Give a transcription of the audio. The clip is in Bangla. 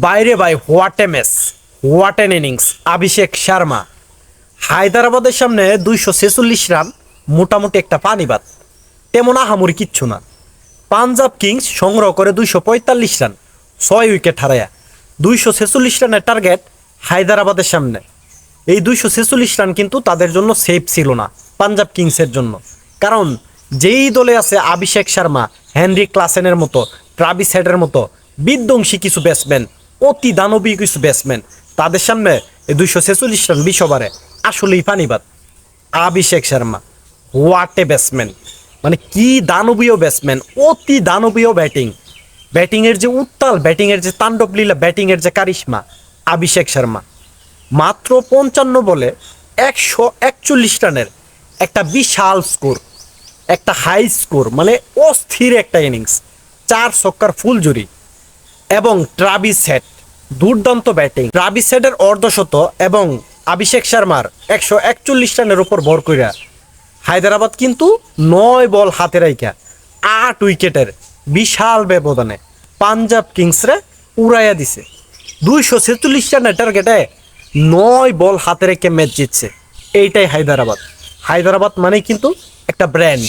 বাইরে ভাই what a match, what an innings Abhishek Sharma. হায়দ্রাবাদের সামনে 246 রান, মোটামুটি একটা পানিবাদ, তেমন আহামরি কিচ্ছু না। পাঞ্জাব কিংস সংগ্রহ করে 245 রান, 6 উইকেট হারায়া। 246 রানের টার্গেট হায়দ্রাবাদের সামনে। এই 246 রান কিন্তু তাদের জন্য সেফ ছিল না, পাঞ্জাব কিংসের জন্য। কারণ যেই দলে আছে অভিষেক শর্মা, হেনরি ক্লাসেনের মতো, ট্রাভিস হেডের মতো বিধ্বংসী কিছু ব্যাটসম্যান, অতি দানবীয় কিছু ব্যাটসম্যান, তাদের সামনে এই 246 রান 20 ওভারে আসলেই পানিবাদ। Abhishek Sharma what a batsman, মানে কি দানবীয় ব্যাটসম্যান, অতি দানবীয় ব্যাটিং। ব্যাটিংয়ের যে উত্তাল, ব্যাটিংয়ের যে তাণ্ডব লীলা, ব্যাটিংয়ের যে কারিশমা, অভিষেক শর্মা মাত্র 55 বলে 141 রানের একটা বিশাল স্কোর, একটা হাই স্কোর, মানে অস্থির একটা ইনিংস, 4 ছক্কার ফুল জুরি। এবং ট্রাভিস হেড দুর্দান্ত ব্যাটিং, ট্রাভিস হেডের অর্ধশত এবং অভিষেক শর্মার 141 রানের উপর ভর কইরা হায়দ্রাবাদ কিন্তু 9 বল হাতে রাইখা 8 উইকেটের বিশাল ব্যবধানে পাঞ্জাব কিংসরে উড়াইয়া দিছে। 246 রানের টার্গেটে 9 বল হাতে রেখে ম্যাচ জিতছে। এইটাই হায়দ্রাবাদ। হায়দ্রাবাদ মানেই কিন্তু একটা ব্র্যান্ড।